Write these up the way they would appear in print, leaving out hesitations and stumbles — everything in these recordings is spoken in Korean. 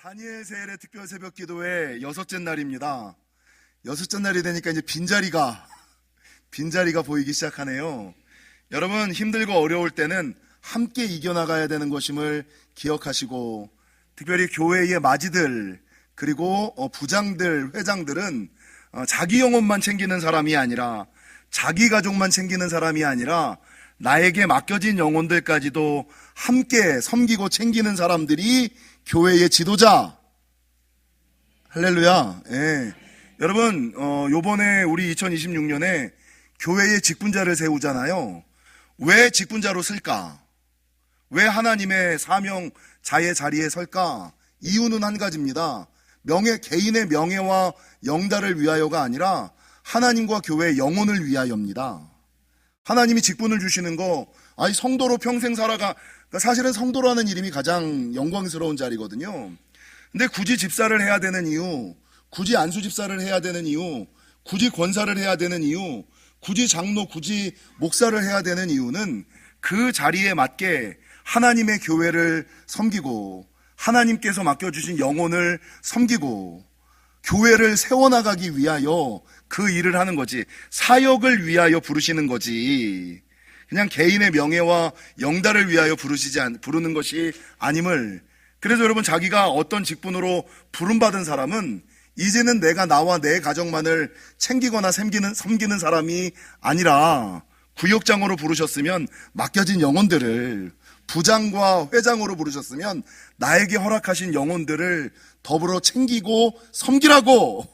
다니엘 세일의 특별 새벽 기도의 여섯째 날입니다. 여섯째 날이 되니까 이제 빈자리가 보이기 시작하네요. 여러분, 힘들고 어려울 때는 함께 이겨나가야 되는 것임을 기억하시고, 특별히 교회의 마지들 그리고 부장들, 회장들은 자기 영혼만 챙기는 사람이 아니라, 자기 가족만 챙기는 사람이 아니라 나에게 맡겨진 영혼들까지도 함께 섬기고 챙기는 사람들이 교회의 지도자. 할렐루야. 예. 여러분, 요번에 우리 2026년에 교회의 직분자를 세우잖아요. 왜 직분자로 쓸까? 왜 하나님의 사명자의 자리에 설까? 이유는 한 가지입니다. 개인의 명예와 영달을 위하여가 아니라 하나님과 교회의 영혼을 위하여입니다. 하나님이 직분을 주시는 거, 성도로 평생 그러니까 사실은 성도라는 이름이 가장 영광스러운 자리거든요. 근데 굳이 집사를 해야 되는 이유, 굳이 안수 집사를 해야 되는 이유, 굳이 권사를 해야 되는 이유, 굳이 장로, 굳이 목사를 해야 되는 이유는 그 자리에 맞게 하나님의 교회를 섬기고 하나님께서 맡겨주신 영혼을 섬기고 교회를 세워나가기 위하여 그 일을 하는 거지, 사역을 위하여 부르시는 거지, 그냥 개인의 명예와 영달을 위하여 부르는 것이 아님을. 그래서 여러분, 자기가 어떤 직분으로 부름받은 사람은 이제는 내가 나와 내 가정만을 챙기거나 섬기는 사람이 아니라 구역장으로 부르셨으면 맡겨진 영혼들을, 부장과 회장으로 부르셨으면 나에게 허락하신 영혼들을 더불어 챙기고 섬기라고.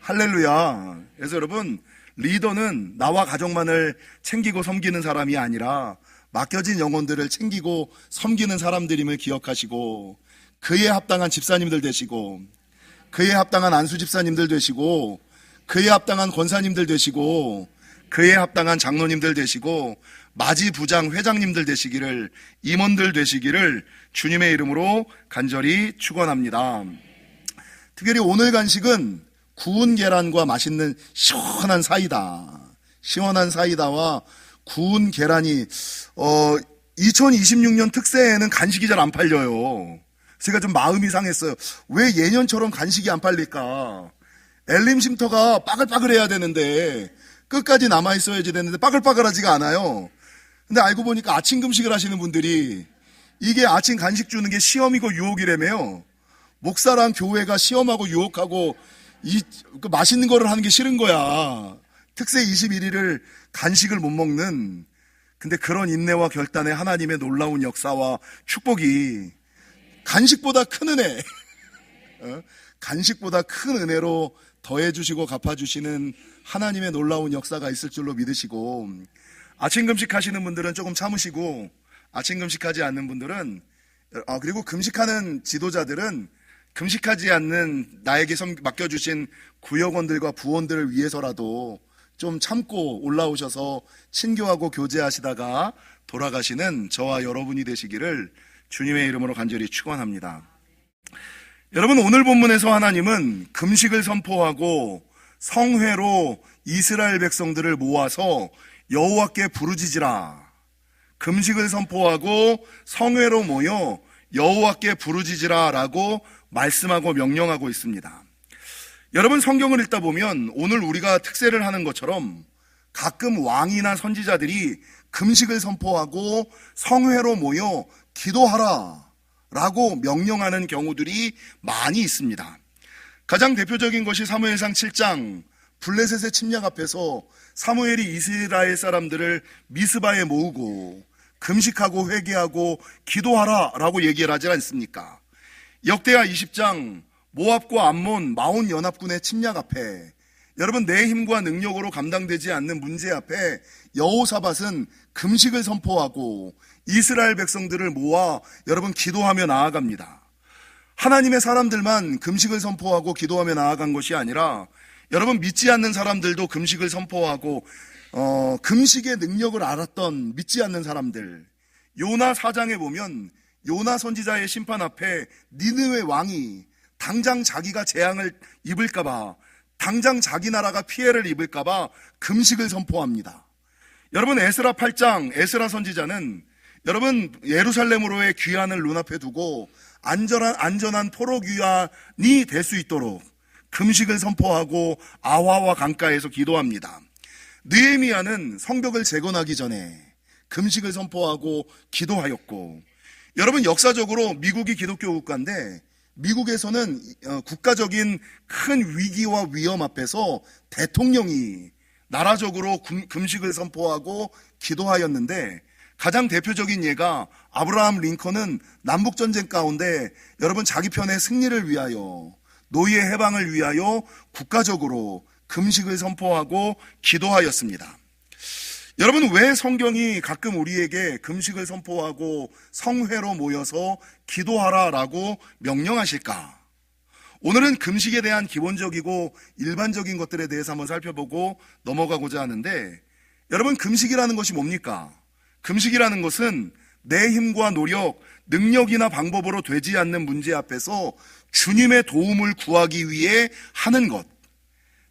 할렐루야. 그래서 여러분, 리더는 나와 가족만을 챙기고 섬기는 사람이 아니라 맡겨진 영혼들을 챙기고 섬기는 사람들임을 기억하시고, 그에 합당한 집사님들 되시고, 그에 합당한 안수 집사님들 되시고, 그에 합당한 권사님들 되시고, 그에 합당한 장로님들 되시고, 마지 부장 회장님들 되시기를, 임원들 되시기를 주님의 이름으로 간절히 축원합니다. 특별히 오늘 간식은 구운 계란과 맛있는 시원한 사이다와 구운 계란이 2026년 특새에는 간식이 잘 안 팔려요. 제가 좀 마음이 상했어요. 왜 예년처럼 간식이 안 팔릴까? 엘림 쉼터가 빠글빠글해야 되는데, 끝까지 남아있어야지 되는데 빠글빠글하지가 않아요. 근데 알고 보니까 아침 금식을 하시는 분들이 이게 아침 간식 주는 게 시험이고 유혹이라며요. 목사랑 교회가 시험하고 유혹하고 그 맛있는 거를 하는 게 싫은 거야. 특세 21일을 간식을 못 먹는. 근데 그런 인내와 결단에 하나님의 놀라운 역사와 축복이 간식보다 큰 은혜, 간식보다 큰 은혜로 더해주시고 갚아주시는 하나님의 놀라운 역사가 있을 줄로 믿으시고, 아침 금식 하시는 분들은 조금 참으시고, 아침 금식하지 않는 분들은, 그리고 금식하는 지도자들은 금식하지 않는 나에게 맡겨주신 구역원들과 부원들을 위해서라도 좀 참고 올라오셔서 친교하고 교제하시다가 돌아가시는 저와 여러분이 되시기를 주님의 이름으로 간절히 축원합니다. 여러분, 오늘 본문에서 하나님은 금식을 선포하고 성회로 이스라엘 백성들을 모아서 여호와께 부르짖으라, 금식을 선포하고 성회로 모여 여호와께 부르짖으라 라고 말씀하고 명령하고 있습니다. 여러분, 성경을 읽다 보면 오늘 우리가 특세를 하는 것처럼 가끔 왕이나 선지자들이 금식을 선포하고 성회로 모여 기도하라 라고 명령하는 경우들이 많이 있습니다. 가장 대표적인 것이 사무엘상 7장, 블레셋의 침략 앞에서 사무엘이 이스라엘 사람들을 미스바에 모으고 금식하고 회개하고 기도하라 라고 얘기를 하지 않습니까? 역대하 20장, 모압과 암몬 마온 연합군의 침략 앞에, 여러분, 내 힘과 능력으로 감당되지 않는 문제 앞에 여호사밧은 금식을 선포하고 이스라엘 백성들을 모아 여러분 기도하며 나아갑니다. 하나님의 사람들만 금식을 선포하고 기도하며 나아간 것이 아니라 여러분, 믿지 않는 사람들도 금식을 선포하고 금식의 능력을 알았던 믿지 않는 사람들. 요나 4장에 보면 요나 선지자의 심판 앞에 니느웨 왕이 당장 자기가 재앙을 입을까봐, 당장 자기 나라가 피해를 입을까봐 금식을 선포합니다. 여러분, 에스라 8장, 에스라 선지자는 여러분 예루살렘으로의 귀환을 눈앞에 두고 안전한 포로귀환이 될 수 있도록 금식을 선포하고 아화와 강가에서 기도합니다. 느헤미야는 성벽을 재건하기 전에 금식을 선포하고 기도하였고, 여러분 역사적으로 미국이 기독교 국가인데 미국에서는 국가적인 큰 위기와 위험 앞에서 대통령이 나라적으로 금식을 선포하고 기도하였는데, 가장 대표적인 예가 아브라함 링컨은 남북전쟁 가운데 여러분 자기 편의 승리를 위하여, 노예 해방을 위하여 국가적으로 금식을 선포하고 기도하였습니다. 여러분, 왜 성경이 가끔 우리에게 금식을 선포하고 성회로 모여서 기도하라라고 명령하실까? 오늘은 금식에 대한 기본적이고 일반적인 것들에 대해서 한번 살펴보고 넘어가고자 하는데, 여러분, 금식이라는 것이 뭡니까? 금식이라는 것은 내 힘과 노력, 능력이나 방법으로 되지 않는 문제 앞에서 주님의 도움을 구하기 위해 하는 것.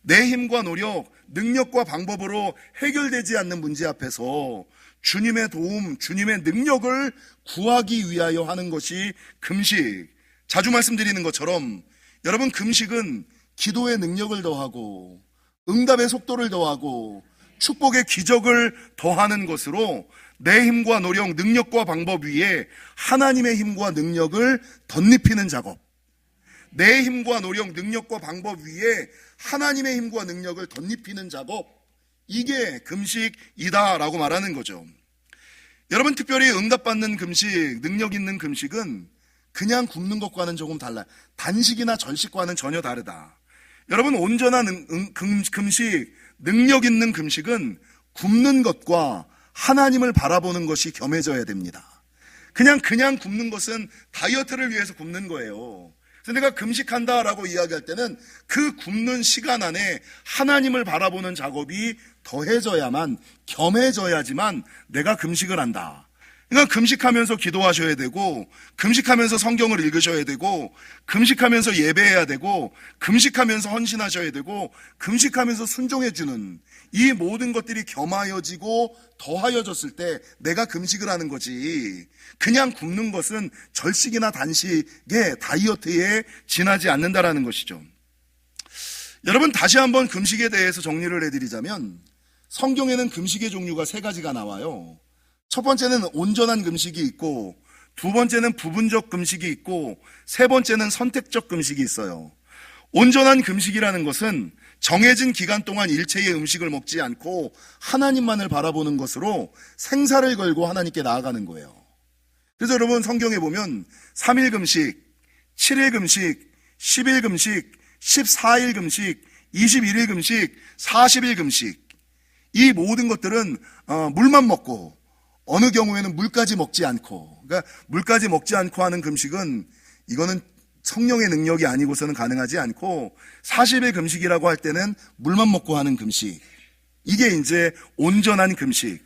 내 힘과 노력, 능력과 방법으로 해결되지 않는 문제 앞에서 주님의 도움, 주님의 능력을 구하기 위하여 하는 것이 금식. 자주 말씀드리는 것처럼 여러분, 금식은 기도의 능력을 더하고 응답의 속도를 더하고 축복의 기적을 더하는 것으로 내 힘과 노력, 능력과 방법 위에 하나님의 힘과 능력을 덧입히는 작업. 내 힘과 노력, 능력과 방법 위에 하나님의 힘과 능력을 덧입히는 작업, 이게 금식이다라고 말하는 거죠. 여러분, 특별히 응답받는 금식, 능력 있는 금식은 그냥 굶는 것과는 조금 달라요. 단식이나 절식과는 전혀 다르다. 여러분, 온전한 금식, 능력 있는 금식은 굶는 것과 하나님을 바라보는 것이 겸해져야 됩니다. 그냥 굶는 것은 다이어트를 위해서 굶는 거예요. 그래서 내가 금식한다라고 이야기할 때는 그 굶는 시간 안에 하나님을 바라보는 작업이 더해져야만, 겸해져야지만 내가 금식을 한다. 그러니까 금식하면서 기도하셔야 되고, 금식하면서 성경을 읽으셔야 되고, 금식하면서 예배해야 되고, 금식하면서 헌신하셔야 되고, 금식하면서 순종해주는 이 모든 것들이 겸하여지고 더하여졌을 때 내가 금식을 하는 거지, 그냥 굶는 것은 절식이나 단식의 다이어트에 지나지 않는다라는 것이죠. 여러분, 다시 한번 금식에 대해서 정리를 해드리자면, 성경에는 금식의 종류가 3가지가 나와요. 첫 번째는 온전한 금식이 있고, 두 번째는 부분적 금식이 있고, 세 번째는 선택적 금식이 있어요. 온전한 금식이라는 것은 정해진 기간 동안 일체의 음식을 먹지 않고 하나님만을 바라보는 것으로 생사를 걸고 하나님께 나아가는 거예요. 그래서 여러분, 성경에 보면 3일 금식, 7일 금식, 10일 금식, 14일 금식, 21일 금식, 40일 금식, 이 모든 것들은 물만 먹고, 어느 경우에는 물까지 먹지 않고, 그러니까 물까지 먹지 않고 하는 금식은 이거는 성령의 능력이 아니고서는 가능하지 않고, 40일 금식이라고 할 때는 물만 먹고 하는 금식, 이게 이제 온전한 금식.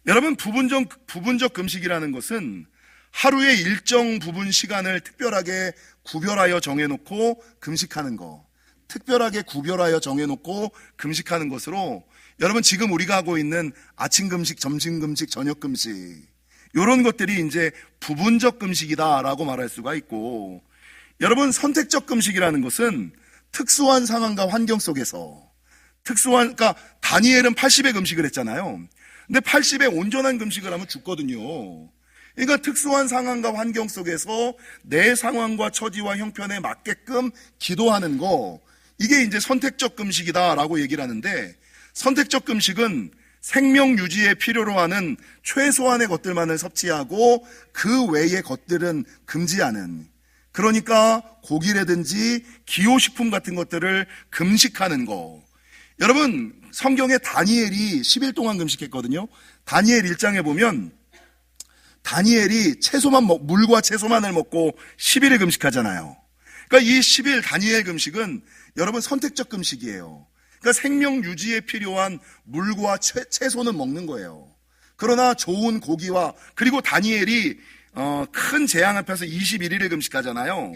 여러분, 부분적 금식이라는 것은 하루의 일정 부분 시간을 특별하게 구별하여 정해놓고 금식하는 거, 특별하게 구별하여 정해놓고 금식하는 것으로, 여러분, 지금 우리가 하고 있는 아침 금식, 점심 금식, 저녁 금식, 이런 것들이 이제 부분적 금식이다라고 말할 수가 있고, 여러분, 선택적 금식이라는 것은 특수한 상황과 환경 속에서 그러니까 다니엘은 80의 금식을 했잖아요. 근데 80의 온전한 금식을 하면 죽거든요. 그러니까 특수한 상황과 환경 속에서 내 상황과 처지와 형편에 맞게끔 기도하는 거, 이게 이제 선택적 금식이다라고 얘기를 하는데, 선택적 금식은 생명 유지에 필요로 하는 최소한의 것들만을 섭취하고 그 외의 것들은 금지하는, 그러니까 고기라든지 기호식품 같은 것들을 금식하는 거. 여러분, 성경에 다니엘이 10일 동안 금식했거든요. 다니엘 1장에 보면 다니엘이 물과 채소만을 먹고 10일을 금식하잖아요. 그러니까 이 10일 다니엘 금식은 여러분 선택적 금식이에요. 그러니까 생명 유지에 필요한 물과 채소는 먹는 거예요. 그러나 좋은 고기와, 그리고 다니엘이 큰 재앙 앞에서 21일을 금식하잖아요.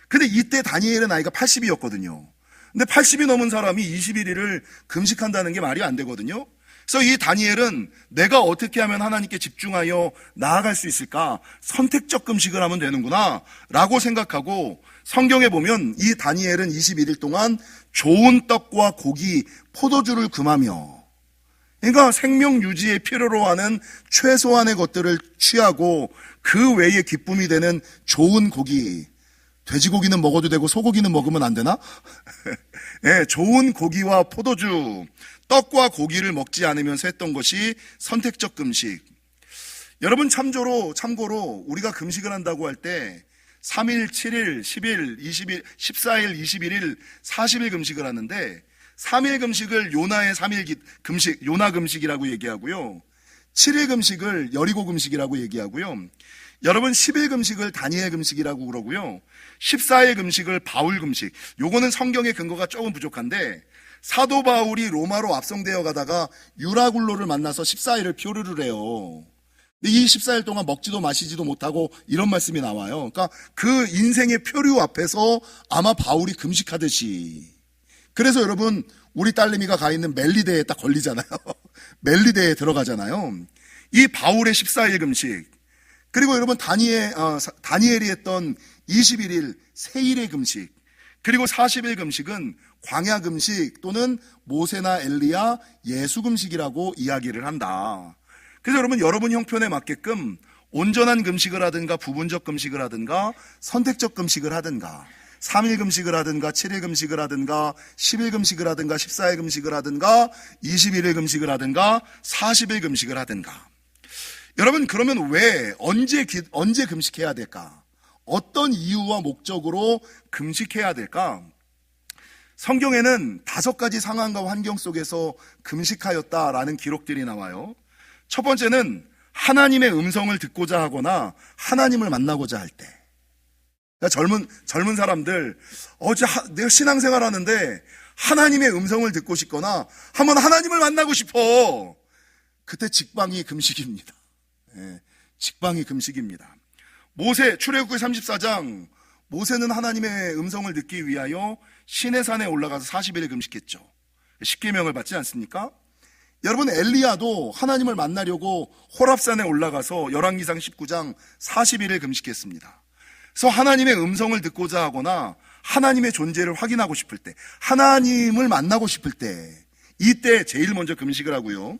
근데 이때 다니엘의 나이가 80이었거든요. 근데 80이 넘은 사람이 21일을 금식한다는 게 말이 안 되거든요. 그래서 이 다니엘은 내가 어떻게 하면 하나님께 집중하여 나아갈 수 있을까? 선택적 금식을 하면 되는구나 라고 생각하고, 성경에 보면 이 다니엘은 21일 동안 좋은 떡과 고기, 포도주를 금하며, 그러니까 생명 유지에 필요로 하는 최소한의 것들을 취하고 그 외에 기쁨이 되는 좋은 고기, 돼지고기는 먹어도 되고 소고기는 먹으면 안 되나? 네, 좋은 고기와 포도주, 떡과 고기를 먹지 않으면서 했던 것이 선택적 금식. 여러분, 참고로 우리가 금식을 한다고 할 때 3일, 7일, 10일, 20일, 14일, 21일, 40일 금식을 하는데, 3일 금식을 요나의 3일 금식, 요나 금식이라고 얘기하고요. 7일 금식을 여리고 금식이라고 얘기하고요. 여러분, 10일 금식을 다니엘 금식이라고 그러고요. 14일 금식을 바울 금식. 요거는 성경의 근거가 조금 부족한데, 사도 바울이 로마로 압송되어 가다가 유라굴로를 만나서 14일을 표류를 해요. 근데 이 14일 동안 먹지도 마시지도 못하고 이런 말씀이 나와요. 그러니까 그 인생의 표류 앞에서 아마 바울이 금식하듯이. 그래서 여러분, 우리 딸내미가 가 있는 멜리대에 딱 걸리잖아요. 멜리대에 들어가잖아요. 이 바울의 14일 금식, 그리고 여러분 다니엘이 했던 21일 세일의 금식, 그리고 40일 금식은 광야 금식 또는 모세나 엘리야 예수 금식이라고 이야기를 한다. 그래서 여러분 형편에 맞게끔 온전한 금식을 하든가 부분적 금식을 하든가 선택적 금식을 하든가 3일 금식을 하든가 7일 금식을 하든가 10일 금식을 하든가 14일 금식을 하든가 21일 금식을 하든가 40일 금식을 하든가. 여러분, 그러면 왜 언제 금식해야 될까? 어떤 이유와 목적으로 금식해야 될까? 성경에는 5가지 상황과 환경 속에서 금식하였다라는 기록들이 나와요. 첫 번째는 하나님의 음성을 듣고자 하거나 하나님을 만나고자 할 때. 그러니까 젊은 사람들, 내가 신앙생활 하는데 하나님의 음성을 듣고 싶거나 한번 하나님을 만나고 싶어. 그때 직방이 금식입니다. 예, 직방이 금식입니다. 출애굽기 34장, 모세는 하나님의 음성을 듣기 위하여 시내산에 올라가서 40일 금식했죠. 십계명을 받지 않습니까? 여러분, 엘리야도 하나님을 만나려고 호랍산에 올라가서 열왕기상 19장 40일을 금식했습니다. 그래서 하나님의 음성을 듣고자 하거나 하나님의 존재를 확인하고 싶을 때, 하나님을 만나고 싶을 때, 이때 제일 먼저 금식을 하고요.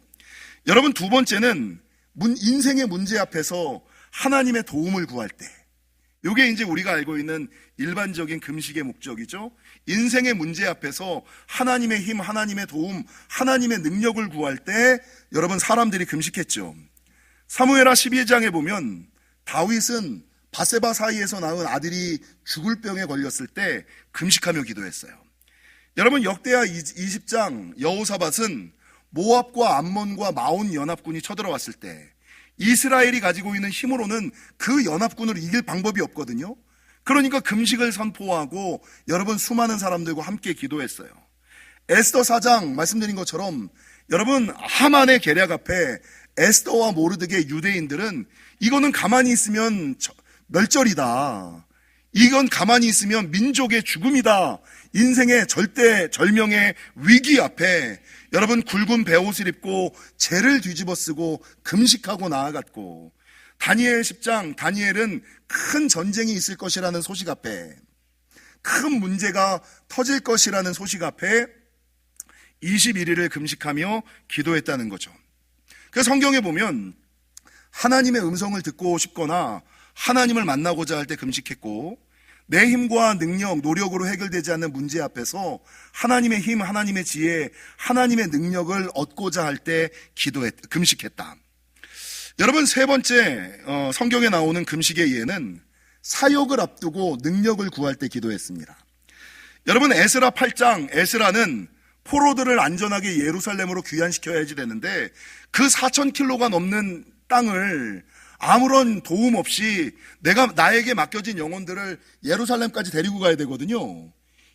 여러분, 두 번째는 인생의 문제 앞에서 하나님의 도움을 구할 때. 이게 이제 우리가 알고 있는 일반적인 금식의 목적이죠. 인생의 문제 앞에서 하나님의 힘, 하나님의 도움, 하나님의 능력을 구할 때 여러분, 사람들이 금식했죠. 사무엘하 12장에 보면 다윗은 바세바 사이에서 낳은 아들이 죽을 병에 걸렸을 때 금식하며 기도했어요. 여러분, 역대하 20장 여호사밧은 모압과 암몬과 마온 연합군이 쳐들어왔을 때 이스라엘이 가지고 있는 힘으로는 그 연합군을 이길 방법이 없거든요. 그러니까 금식을 선포하고 여러분, 수많은 사람들과 함께 기도했어요. 에스더 4장 말씀드린 것처럼 여러분, 하만의 계략 앞에 에스더와 모르드게 유대인들은 이거는 가만히 있으면 멸절이다. 이건 가만히 있으면 민족의 죽음이다. 인생의 절명의 위기 앞에 여러분, 굵은 베옷을 입고 죄를 뒤집어 쓰고 금식하고 나아갔고, 다니엘 10장, 다니엘은 큰 전쟁이 있을 것이라는 소식 앞에, 큰 문제가 터질 것이라는 소식 앞에 21일을 금식하며 기도했다는 거죠. 그래서 성경에 보면 하나님의 음성을 듣고 싶거나 하나님을 만나고자 할 때 금식했고, 내 힘과 능력, 노력으로 해결되지 않는 문제 앞에서 하나님의 힘, 하나님의 지혜, 하나님의 능력을 얻고자 할 때 금식했다. 여러분, 세 번째 성경에 나오는 금식의 예는 사역을 앞두고 능력을 구할 때 기도했습니다. 여러분, 에스라 8장, 에스라는 포로들을 안전하게 예루살렘으로 귀환시켜야지 되는데 그 4,000km가 넘는 땅을 아무런 도움 없이 나에게 맡겨진 영혼들을 예루살렘까지 데리고 가야 되거든요.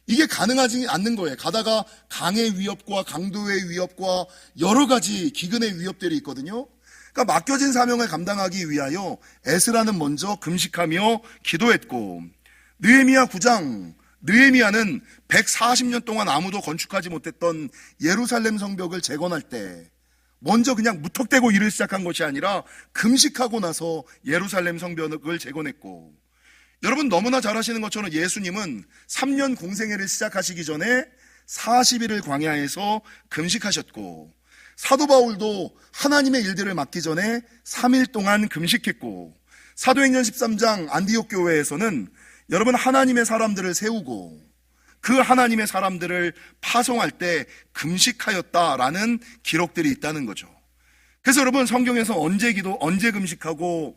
이게 가능하지 않는 거예요. 가다가 강의 위협과 강도의 위협과 여러 가지 기근의 위협들이 있거든요. 그러니까 맡겨진 사명을 감당하기 위하여 에스라는 먼저 금식하며 기도했고, 느헤미야 9장, 느헤미야는 140년 동안 아무도 건축하지 못했던 예루살렘 성벽을 재건할 때 먼저 그냥 무턱대고 일을 시작한 것이 아니라 금식하고 나서 예루살렘 성벽을 재건했고, 여러분 너무나 잘 아시는 것처럼 예수님은 3년 공생애를 시작하시기 전에 40일을 광야에서 금식하셨고, 사도 바울도 하나님의 일들을 맡기 전에 3일 동안 금식했고, 사도행전 13장 안디옥 교회에서는 여러분 하나님의 사람들을 세우고 그 하나님의 사람들을 파송할 때 금식하였다라는 기록들이 있다는 거죠. 그래서 여러분 성경에서 언제 금식하고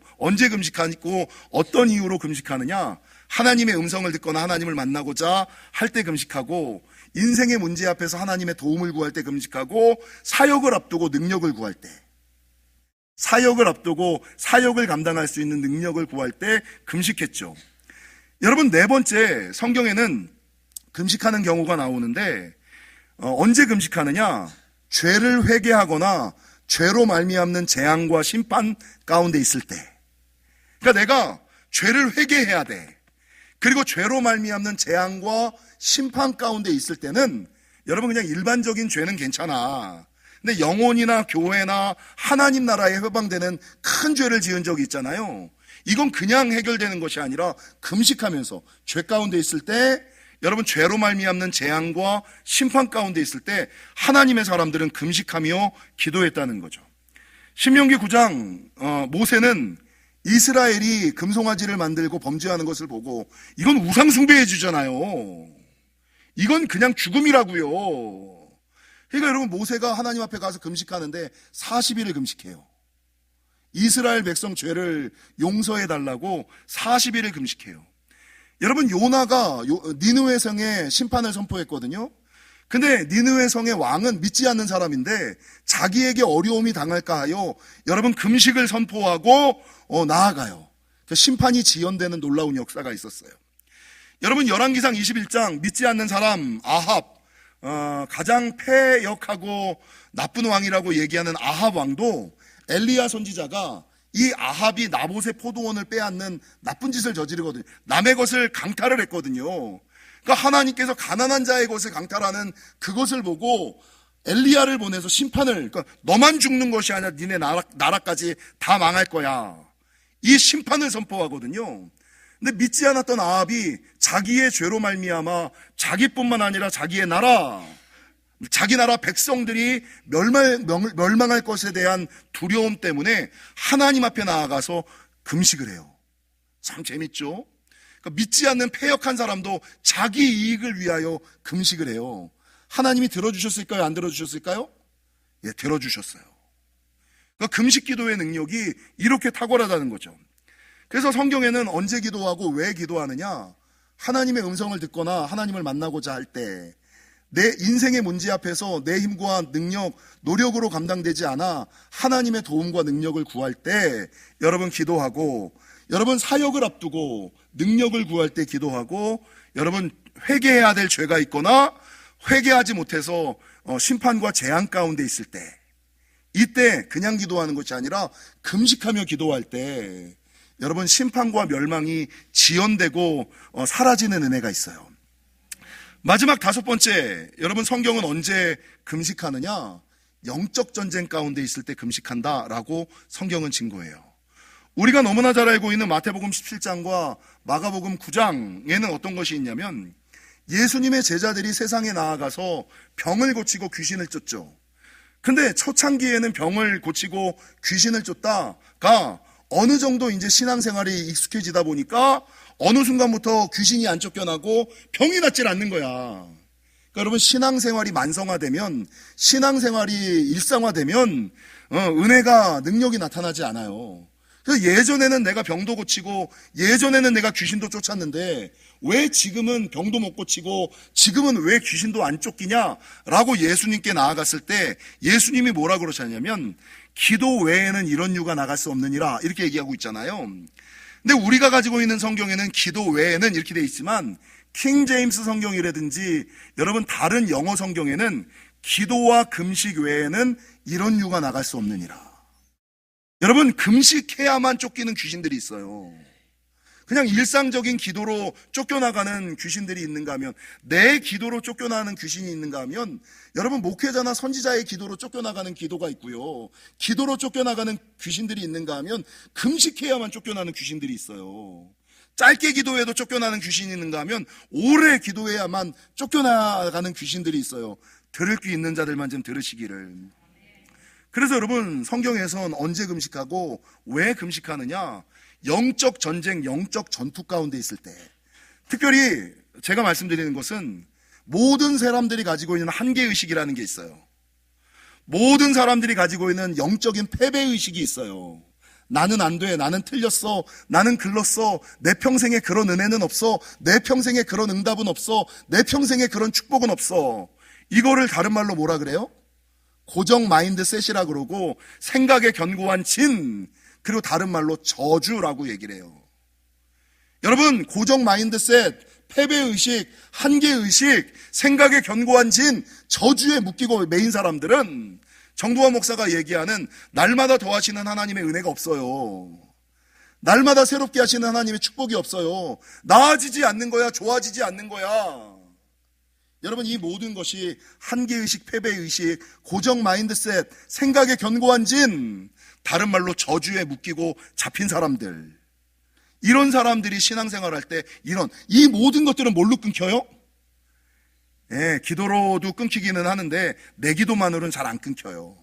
어떤 이유로 금식하느냐, 하나님의 음성을 듣거나 하나님을 만나고자 할 때 금식하고, 인생의 문제 앞에서 하나님의 도움을 구할 때 금식하고, 사역을 앞두고 능력을 구할 때, 사역을 앞두고 사역을 감당할 수 있는 능력을 구할 때 금식했죠. 여러분 네 번째, 성경에는 금식하는 경우가 나오는데 언제 금식하느냐, 죄를 회개하거나 죄로 말미암는 재앙과 심판 가운데 있을 때. 그러니까 내가 죄를 회개해야 돼. 그리고 죄로 말미암는 재앙과 심판 가운데 있을 때는 여러분 그냥 일반적인 죄는 괜찮아. 근데 영혼이나 교회나 하나님 나라에 해방되는 큰 죄를 지은 적이 있잖아요. 이건 그냥 해결되는 것이 아니라 금식하면서 죄 가운데 있을 때, 여러분 죄로 말미암는 재앙과 심판 가운데 있을 때 하나님의 사람들은 금식하며 기도했다는 거죠. 신명기 9장 모세는 이스라엘이 금송아지를 만들고 범죄하는 것을 보고 이건 우상 숭배해 주잖아요. 이건 그냥 죽음이라고요. 그러니까 여러분 모세가 하나님 앞에 가서 금식하는데 40일을 금식해요. 이스라엘 백성 죄를 용서해 달라고 40일을 금식해요. 여러분 요나가 니느웨 성에 심판을 선포했거든요. 근데 니느웨 성의 왕은 믿지 않는 사람인데 자기에게 어려움이 당할까 하여 여러분 금식을 선포하고 나아가요. 심판이 지연되는 놀라운 역사가 있었어요. 여러분 열왕기상 21장 믿지 않는 사람 아합, 가장 패역하고 나쁜 왕이라고 얘기하는 아합 왕도 엘리야 선지자가 이 아합이 나봇의 포도원을 빼앗는 나쁜 짓을 저지르거든요. 남의 것을 강탈을 했거든요. 그러니까 하나님께서 가난한 자의 것을 강탈하는 그것을 보고 엘리야를 보내서 심판을, 그러니까 너만 죽는 것이 아니라 니네 나라까지 다 망할 거야, 이 심판을 선포하거든요. 근데 믿지 않았던 아합이 자기의 죄로 말미암아 자기뿐만 아니라 자기의 나라, 자기 나라 백성들이 멸망할 것에 대한 두려움 때문에 하나님 앞에 나아가서 금식을 해요. 참 재밌죠? 그러니까 믿지 않는 패역한 사람도 자기 이익을 위하여 금식을 해요. 하나님이 들어주셨을까요? 안 들어주셨을까요? 예, 들어주셨어요. 그러니까 금식 기도의 능력이 이렇게 탁월하다는 거죠. 그래서 성경에는 언제 기도하고 왜 기도하느냐, 하나님의 음성을 듣거나 하나님을 만나고자 할 때, 내 인생의 문제 앞에서 내 힘과 능력, 노력으로 감당되지 않아 하나님의 도움과 능력을 구할 때 여러분 기도하고, 여러분 사역을 앞두고 능력을 구할 때 기도하고, 여러분 회개해야 될 죄가 있거나 회개하지 못해서 심판과 재앙 가운데 있을 때, 이때 그냥 기도하는 것이 아니라 금식하며 기도할 때 여러분 심판과 멸망이 지연되고 사라지는 은혜가 있어요. 마지막 다섯 번째, 여러분 성경은 언제 금식하느냐, 영적 전쟁 가운데 있을 때 금식한다라고 성경은 증거해요. 우리가 너무나 잘 알고 있는 마태복음 17장과 마가복음 9장에는 어떤 것이 있냐면, 예수님의 제자들이 세상에 나아가서 병을 고치고 귀신을 쫓죠. 근데 초창기에는 병을 고치고 귀신을 쫓다가 어느 정도 이제 신앙생활이 익숙해지다 보니까 어느 순간부터 귀신이 안 쫓겨나고 병이 낫질 않는 거야. 그러니까 여러분 신앙생활이 만성화되면, 신앙생활이 일상화되면 은혜가, 능력이 나타나지 않아요. 그래서 예전에는 내가 병도 고치고 예전에는 내가 귀신도 쫓았는데 왜 지금은 병도 못 고치고 지금은 왜 귀신도 안 쫓기냐라고 예수님께 나아갔을 때 예수님이 뭐라 그러셨냐면, 기도 외에는 이런 유가 나갈 수 없느니라, 이렇게 얘기하고 있잖아요. 근데 우리가 가지고 있는 성경에는 기도 외에는 이렇게 돼 있지만, 킹 제임스 성경이라든지 여러분 다른 영어 성경에는 기도와 금식 외에는 이런 유가 나갈 수 없느니라. 여러분 금식해야만 쫓기는 귀신들이 있어요. 그냥 일상적인 기도로 쫓겨나가는 귀신들이 있는가 하면, 내 기도로 쫓겨나는 귀신이 있는가 하면, 여러분 목회자나 선지자의 기도로 쫓겨나가는 기도가 있고요, 기도로 쫓겨나가는 귀신들이 있는가 하면 금식해야만 쫓겨나는 귀신들이 있어요. 짧게 기도해도 쫓겨나는 귀신이 있는가 하면 오래 기도해야만 쫓겨나가는 귀신들이 있어요. 들을 귀 있는 자들만 좀 들으시기를. 그래서 여러분, 성경에선 언제 금식하고 왜 금식하느냐, 영적 전쟁, 영적 전투 가운데 있을 때, 특별히 제가 말씀드리는 것은 모든 사람들이 가지고 있는 한계의식이라는 게 있어요. 모든 사람들이 가지고 있는 영적인 패배의식이 있어요. 나는 안 돼, 나는 틀렸어, 나는 글렀어, 내 평생에 그런 은혜는 없어, 내 평생에 그런 응답은 없어, 내 평생에 그런 축복은 없어. 이거를 다른 말로 뭐라 그래요? 고정 마인드셋이라 그러고, 생각에 견고한 진, 그리고 다른 말로 저주라고 얘기를 해요. 여러분, 고정 마인드셋, 패배의식, 한계의식, 생각에 견고한 진, 저주에 묶이고 매인 사람들은 정두환 목사가 얘기하는 날마다 더하시는 하나님의 은혜가 없어요. 날마다 새롭게 하시는 하나님의 축복이 없어요. 나아지지 않는 거야, 좋아지지 않는 거야. 여러분, 이 모든 것이 한계의식, 패배의식, 고정 마인드셋, 생각에 견고한 진, 다른 말로 저주에 묶이고 잡힌 사람들, 이런 사람들이 신앙생활할 때 이 모든 것들은 뭘로 끊겨요? 기도로도 끊기기는 하는데 내 기도만으로는 잘 안 끊겨요.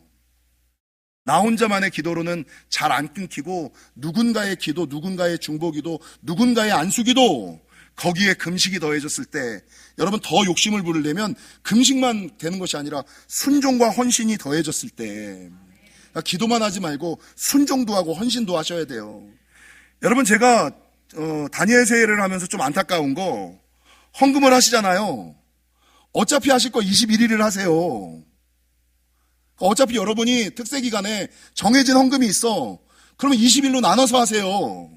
나 혼자만의 기도로는 잘 안 끊기고, 누군가의 기도, 누군가의 중보기도, 누군가의 안수기도, 거기에 금식이 더해졌을 때, 여러분 더 욕심을 부리려면 금식만 되는 것이 아니라 순종과 헌신이 더해졌을 때, 기도만 하지 말고 순종도 하고 헌신도 하셔야 돼요. 여러분, 제가 다니엘 세일을 하면서 좀 안타까운 거, 헌금을 하시잖아요. 어차피 하실 거 21일을 하세요. 어차피 여러분이 특세기간에 정해진 헌금이 있어. 그러면 20일로 나눠서 하세요.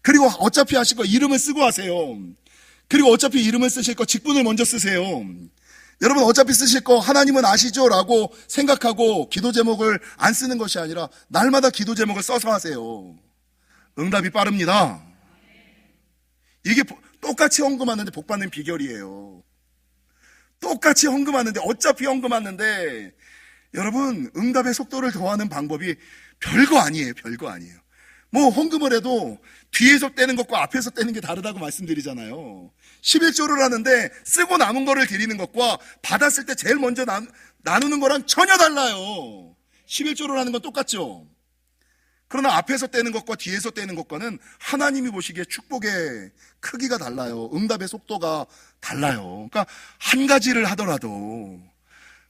그리고 어차피 하실 거 이름을 쓰고 하세요. 그리고 어차피 이름을 쓰실 거 직분을 먼저 쓰세요. 여러분, 어차피 쓰실 거 하나님은 아시죠? 라고 생각하고 기도 제목을 안 쓰는 것이 아니라 날마다 기도 제목을 써서 하세요. 응답이 빠릅니다. 이게 똑같이 헌금하는데 복 받는 비결이에요. 똑같이 헌금하는데, 어차피 헌금하는데, 여러분, 응답의 속도를 더하는 방법이 별거 아니에요. 별거 아니에요. 뭐 헌금을 해도 뒤에서 떼는 것과 앞에서 떼는 게 다르다고 말씀드리잖아요. 11조를 하는데 쓰고 남은 거를 드리는 것과 받았을 때 제일 먼저 나누는 거랑 전혀 달라요. 11조를 하는 건 똑같죠. 그러나 앞에서 떼는 것과 뒤에서 떼는 것과는 하나님이 보시기에 축복의 크기가 달라요. 응답의 속도가 달라요. 그러니까 한 가지를 하더라도,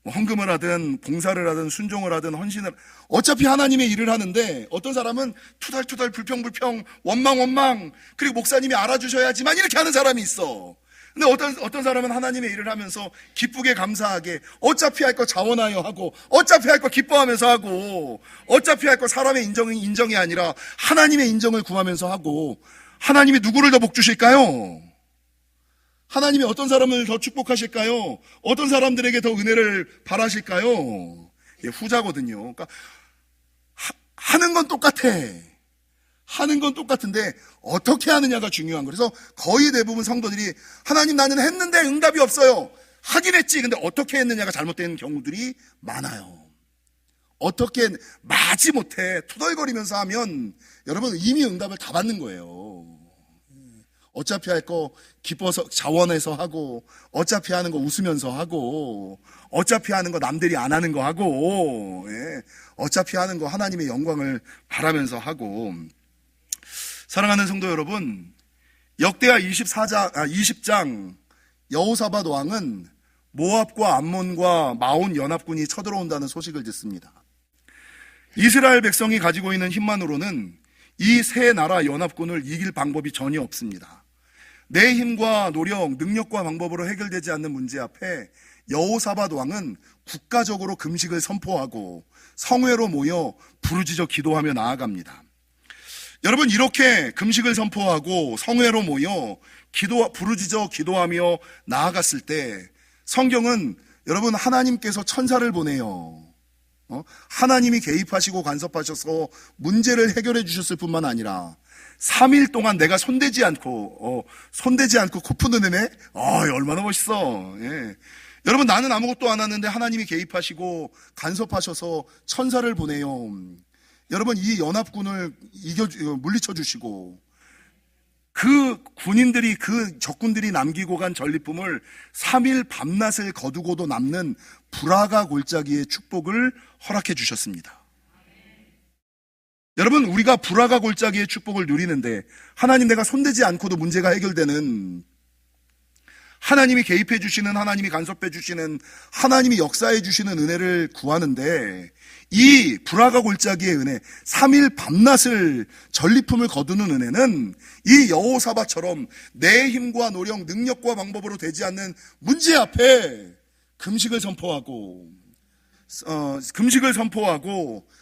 헌금을 하든 봉사를 하든 순종을 하든 헌신을, 어차피 하나님의 일을 하는데, 어떤 사람은 투덜투덜 불평불평 원망, 그리고 목사님이 알아주셔야지만 이렇게 하는 사람이 있어. 근데 어떤 사람은 하나님의 일을 하면서 기쁘게 감사하게, 어차피 할 거 자원하여 하고, 어차피 할 거 기뻐하면서 하고, 어차피 할 거 사람의 인정이 아니라 하나님의 인정을 구하면서 하고, 하나님이 누구를 더 복 주실까요? 하나님이 어떤 사람을 더 축복하실까요? 어떤 사람들에게 더 은혜를 바라실까요? 후자거든요. 그러니까 하는 건 똑같아. 하는 건 똑같은데 어떻게 하느냐가 중요한 거예요. 그래서 거의 대부분 성도들이, 하나님 나는 했는데 응답이 없어요. 하긴 했지. 근데 어떻게 했느냐가 잘못된 경우들이 많아요. 어떻게 마지 못해 투덜거리면서 하면 여러분 이미 응답을 다 받는 거예요. 어차피 할 거 기뻐서 자원해서 하고, 어차피 하는 거 웃으면서 하고, 어차피 하는 거 남들이 안 하는 거 하고, 어차피 하는 거 하나님의 영광을 바라면서 하고. 사랑하는 성도 여러분, 역대하 20장 여호사밧 왕은 모압과 암몬과 마온 연합군이 쳐들어온다는 소식을 듣습니다. 이스라엘 백성이 가지고 있는 힘만으로는 이 세 나라 연합군을 이길 방법이 전혀 없습니다. 내 힘과 노력, 능력과 방법으로 해결되지 않는 문제 앞에 여호사밧 왕은 국가적으로 금식을 선포하고 성회로 모여 부르짖어 기도하며 나아갑니다. 여러분, 이렇게 금식을 선포하고 성회로 모여 부르짖어 기도하며 나아갔을 때, 성경은 여러분 하나님께서 천사를 보내요. 하나님이 개입하시고 간섭하셔서 문제를 해결해 주셨을 뿐만 아니라 3일 동안 내가 손대지 않고 코 푸는 은혜? 얼마나 멋있어. 예. 여러분, 나는 아무것도 안 하는데 하나님이 개입하시고 간섭하셔서 천사를 보내요. 여러분, 이 연합군을 물리쳐 주시고, 그 군인들이, 그 적군들이 남기고 간 전리품을 3일 밤낮을 거두고도 남는 불화가 골짜기의 축복을 허락해 주셨습니다. 여러분, 우리가 불화가 골짜기의 축복을 누리는데 하나님 내가 손대지 않고도 문제가 해결되는, 하나님이 개입해 주시는, 하나님이 간섭해 주시는, 하나님이 역사해 주시는 은혜를 구하는데, 이 불화가 골짜기의 은혜, 3일 밤낮을 전리품을 거두는 은혜는 이 여호사밧처럼 내 힘과 노력, 능력과 방법으로 되지 않는 문제 앞에 금식을 선포하고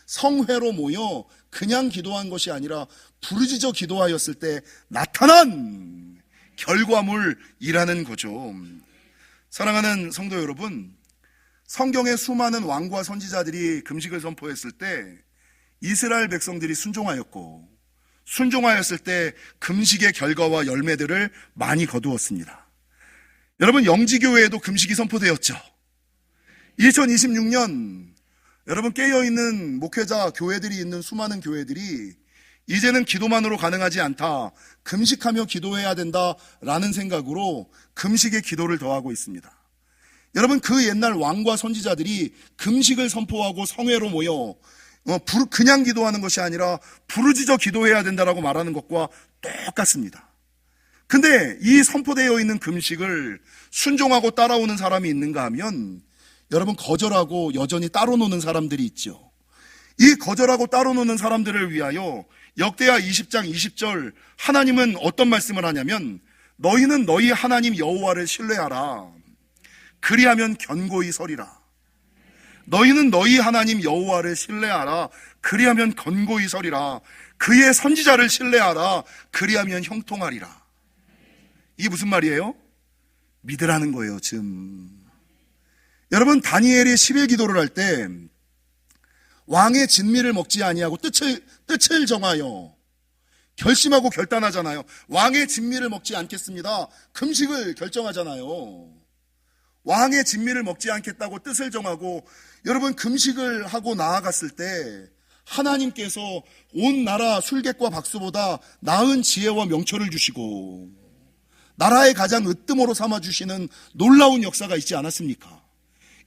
성회로 모여 그냥 기도한 것이 아니라 부르짖어 기도하였을 때 나타난 결과물이라는 거죠. 사랑하는 성도 여러분, 성경의 수많은 왕과 선지자들이 금식을 선포했을 때 이스라엘 백성들이 순종하였을 때 금식의 결과와 열매들을 많이 거두었습니다. 여러분, 영지교회에도 금식이 선포되었죠. 2026년 여러분, 깨어있는 목회자 교회들이 있는 수많은 교회들이 이제는 기도만으로 가능하지 않다, 금식하며 기도해야 된다라는 생각으로 금식의 기도를 더하고 있습니다. 여러분, 그 옛날 왕과 선지자들이 금식을 선포하고 성회로 모여 그냥 기도하는 것이 아니라 부르짖어 기도해야 된다라고 말하는 것과 똑같습니다. 근데 이 선포되어 있는 금식을 순종하고 따라오는 사람이 있는가 하면, 여러분, 거절하고 여전히 따로 노는 사람들이 있죠. 이 거절하고 따로 노는 사람들을 위하여 역대하 20장 20절 하나님은 어떤 말씀을 하냐면, 너희는 너희 하나님 여호와를 신뢰하라. 그리하면 견고히 서리라. 너희는 너희 하나님 여호와를 신뢰하라. 그리하면 견고히 서리라. 그의 선지자를 신뢰하라. 그리하면 형통하리라. 이게 무슨 말이에요? 믿으라는 거예요, 지금. 여러분, 다니엘이 10일 기도를 할 때 왕의 진미를 먹지 아니하고 뜻을 정하여 결심하고 결단하잖아요. 왕의 진미를 먹지 않겠습니다. 금식을 결정하잖아요. 왕의 진미를 먹지 않겠다고 뜻을 정하고 여러분, 금식을 하고 나아갔을 때 하나님께서 온 나라 술객과 박수보다 나은 지혜와 명철을 주시고 나라의 가장 으뜸으로 삼아주시는 놀라운 역사가 있지 않았습니까?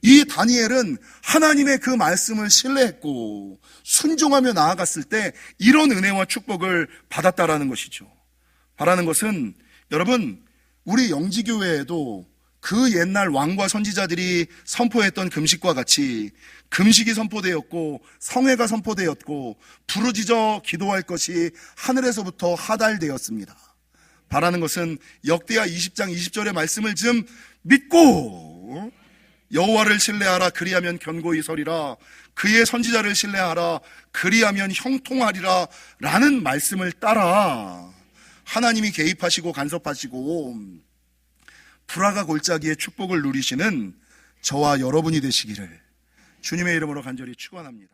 이 다니엘은 하나님의 그 말씀을 신뢰했고 순종하며 나아갔을 때 이런 은혜와 축복을 받았다라는 것이죠. 바라는 것은, 여러분, 우리 영지교회에도 그 옛날 왕과 선지자들이 선포했던 금식과 같이 금식이 선포되었고 성회가 선포되었고 부르짖어 기도할 것이 하늘에서부터 하달되었습니다. 바라는 것은 역대하 20장 20절의 말씀을 좀 믿고 여호와를 신뢰하라. 그리하면 견고히 서리라. 그의 선지자를 신뢰하라. 그리하면 형통하리라. 라는 말씀을 따라 하나님이 개입하시고 간섭하시고 불화가 골짜기의 축복을 누리시는 저와 여러분이 되시기를 주님의 이름으로 간절히 축원합니다.